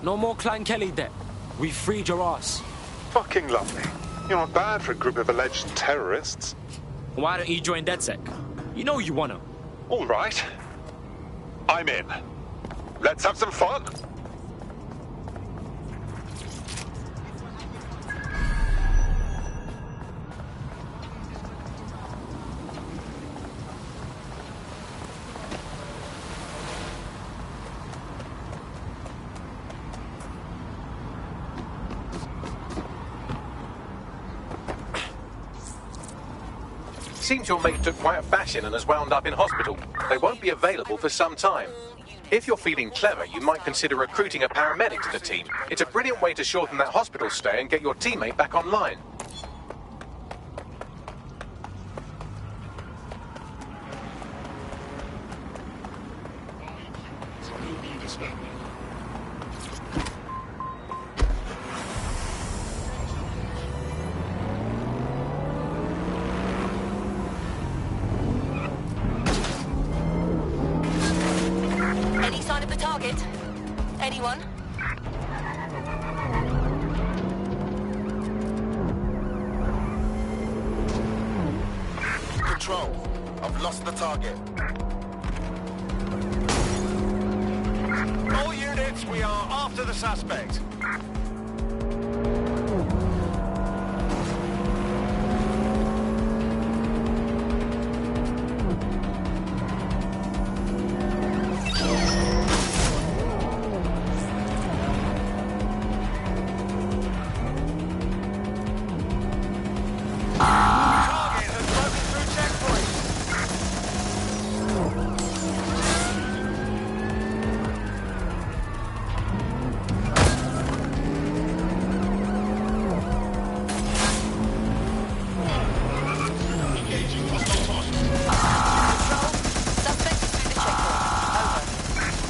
No more Clan Kelly debt. We freed your ass. Fucking lovely. You're not bad for a group of alleged terrorists. Why don't you join DedSec? You know you wanna. All right. I'm in. Let's have some fun. Seems your mate took quite a bashing and has wound up in hospital. They won't be available for some time. If you're feeling clever, you might consider recruiting a paramedic to the team. It's a brilliant way to shorten that hospital stay and get your teammate back online. Anyone? Control. I've lost the target. All units, we are after the suspect.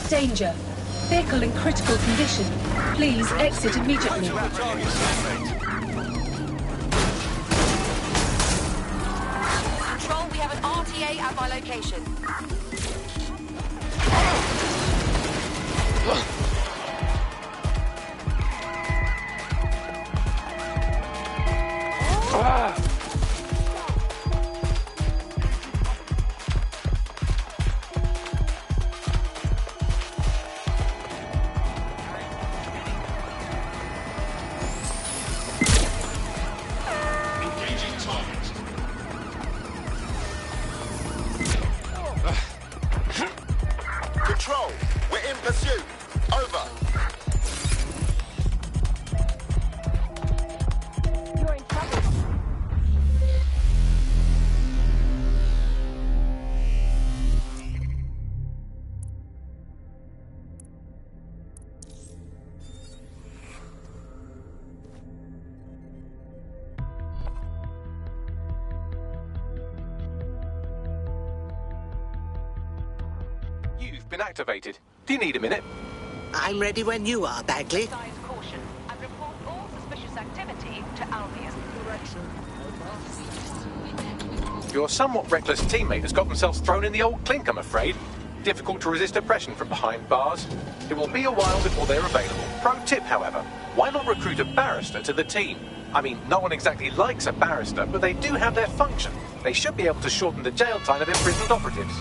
Danger. Vehicle in critical condition. Please exit immediately. Control, we have an RTA at my location. Control, we're in pursuit. Over. You're in trouble. You've been activated. Do you need a minute? I'm ready when you are, Bagley. Exercise caution and report all suspicious activity to Albion. Your somewhat reckless teammate has got themselves thrown in the old clink, I'm afraid. Difficult to resist oppression from behind bars. It will be a while before they're available. Pro tip, however, why not recruit a barrister to the team? I mean, no one exactly likes a barrister, but they do have their function. They should be able to shorten the jail time of imprisoned operatives.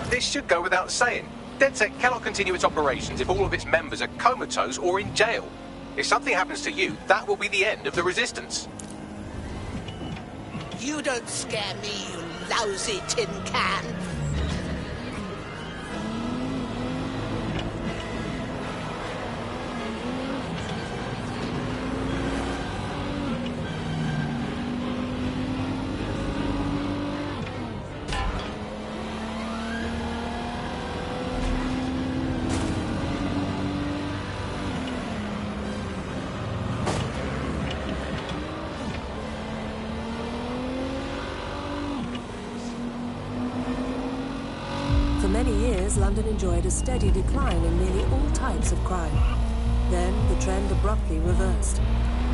This should go without saying. DedSec cannot continue its operations if all of its members are comatose or in jail. If something happens to you, that will be the end of the resistance. You don't scare me, you lousy tin can. For many years, London enjoyed a steady decline in nearly all types of crime. Then, the trend abruptly reversed.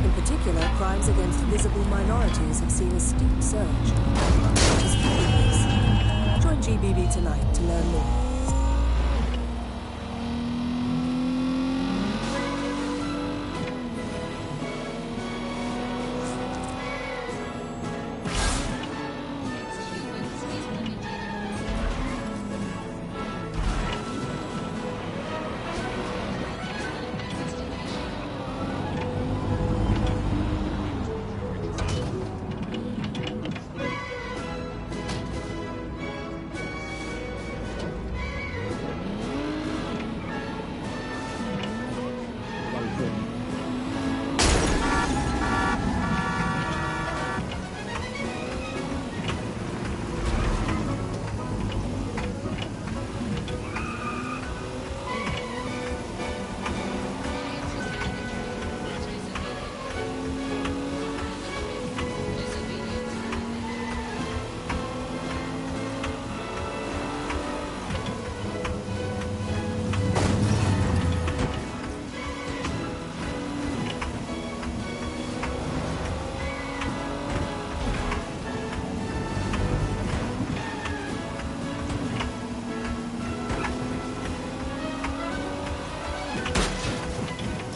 In particular, crimes against visible minorities have seen a steep surge. What is fueling this? Join GBB tonight to learn more.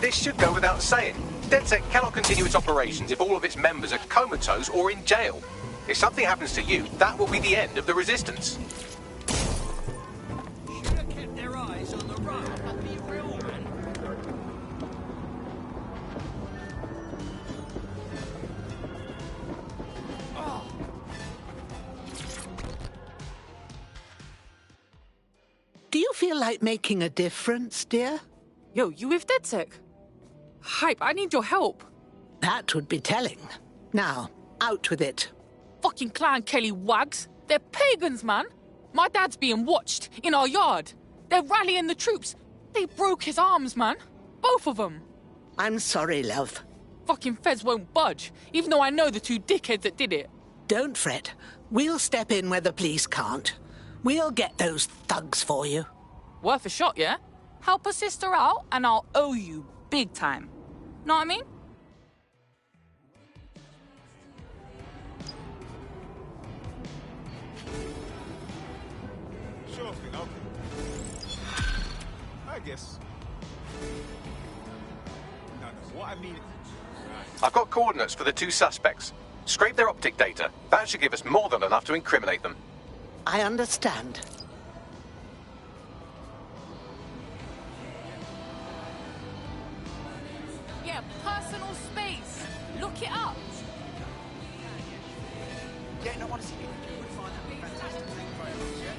This should go without saying. DedSec cannot continue its operations if all of its members are comatose or in jail. If something happens to you, that will be the end of the Resistance. Should have kept their eyes on the road and be real, man. Do you feel like making a difference, dear? Yo, you with DedSec? Hype, I need your help. That would be telling. Now, out with it. Fucking Clan Kelly wags. They're pagans, man. My dad's being watched in our yard. They're rallying the troops. They broke his arms, man. Both of them. I'm sorry, love. Fucking feds won't budge, even though I know the two dickheads that did it. Don't fret. We'll step in where the police can't. We'll get those thugs for you. Worth a shot, yeah? Help a sister out, and I'll owe you big time. Know what I mean? Sure thing, okay. I guess. No, what I mean... I've got coordinates for the two suspects. Scrape their optic data. That should give us more than enough to incriminate them. I understand. Yeah, personal space. Look it up. Yeah, no, honestly, you would find that fantastic. Thank you very much, yeah?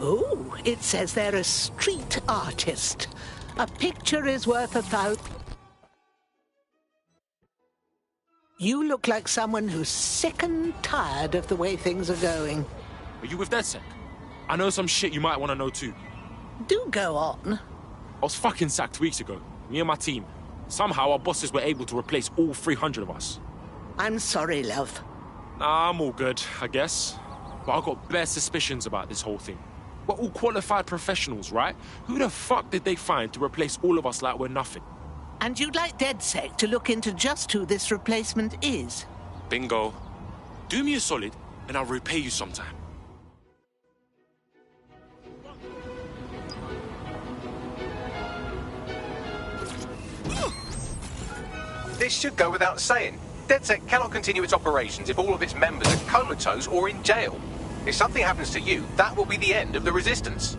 Oh, it says they're a street artist. A picture is worth 1,000. You look like someone who's sick and tired of the way things are going. Are you with DedSec? I know some shit you might want to know too. Do go on. I was fucking sacked weeks ago, me and my team. Somehow our bosses were able to replace all 300 of us. I'm sorry, love. Nah, I'm all good, I guess. But I've got bare suspicions about this whole thing. We're all qualified professionals, right? Who the fuck did they find to replace all of us like we're nothing? And you'd like DedSec to look into just who this replacement is? Bingo. Do me a solid, and I'll repay you sometime. This should go without saying. DedSec cannot continue its operations if all of its members are comatose or in jail. If something happens to you, that will be the end of the Resistance.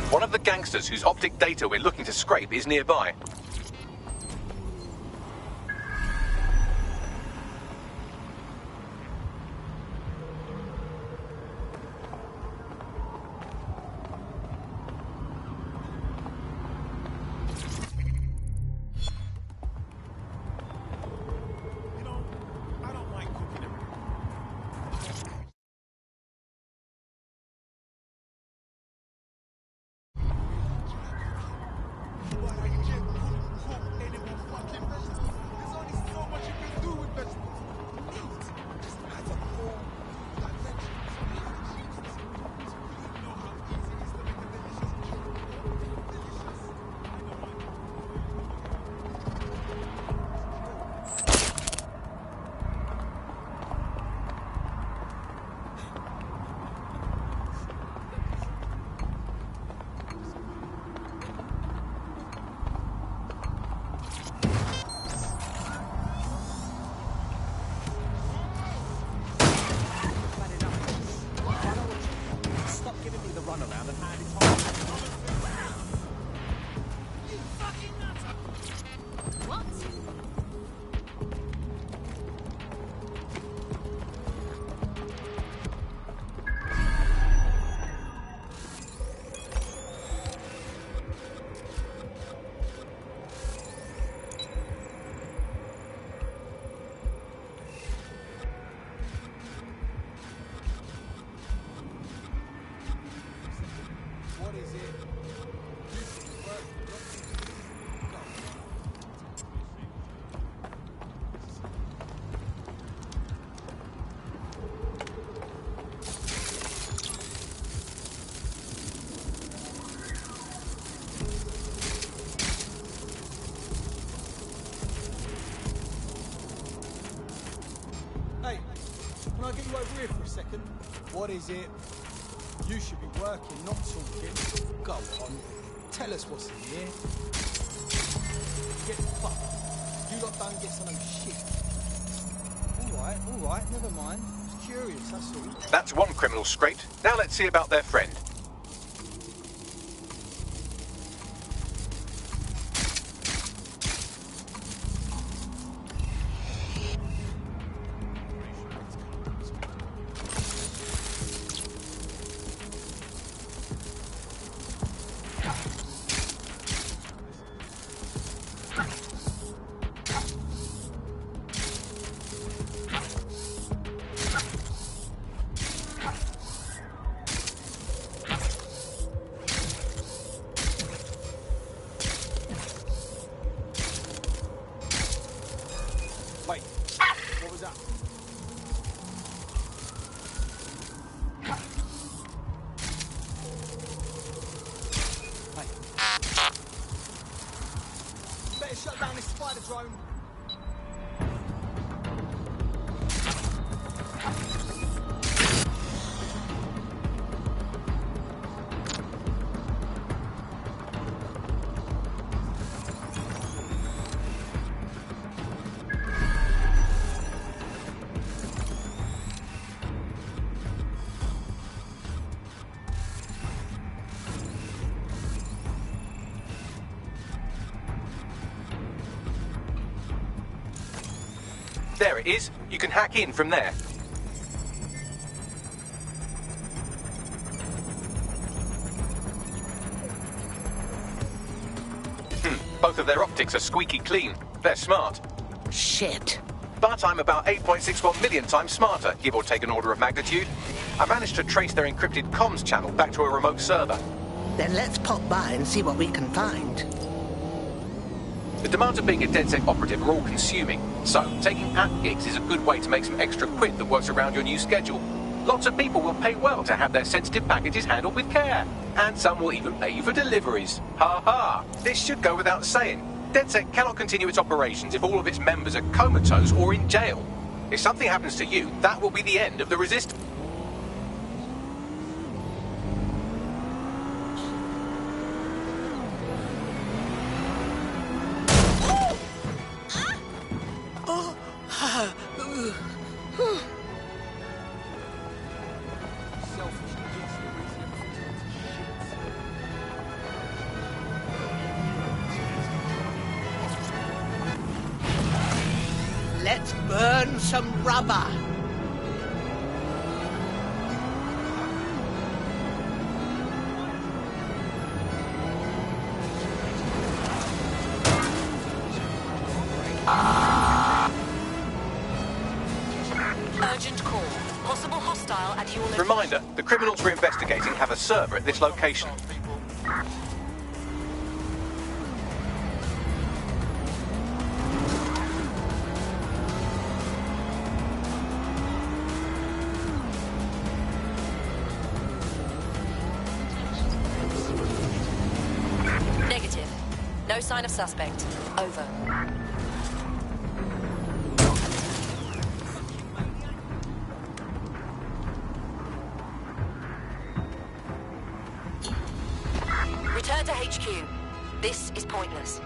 One of the gangsters whose optic data we're looking to scrape is nearby. you over here for a second? What is it? You should be working, not talking. Go on. Tell us what's in here. Get fucked. You lot don't get to know shit. All right, never mind. I was curious, that's all. That's one criminal scraped. Now let's see about their friend. Wait, what was that? Hey. Better shut down this spider drone. There it is. You can hack in from there. Both of their optics are squeaky clean. They're smart. Shit. But I'm about 8.61 million times smarter, give or take an order of magnitude. I managed to trace their encrypted comms channel back to a remote server. Then let's pop by and see what we can find. The demands of being a DedSec operative are all-consuming, so taking app gigs is a good way to make some extra quid that works around your new schedule. Lots of people will pay well to have their sensitive packages handled with care, and some will even pay you for deliveries. Ha ha! This should go without saying. DedSec cannot continue its operations if all of its members are comatose or in jail. If something happens to you, that will be the end of the resistance. Let's burn some rubber. Urgent call. Possible hostile at your location. Reminder, the criminals we're investigating have a server at this location. Negative. No sign of suspect. Over. Return to HQ. This is pointless.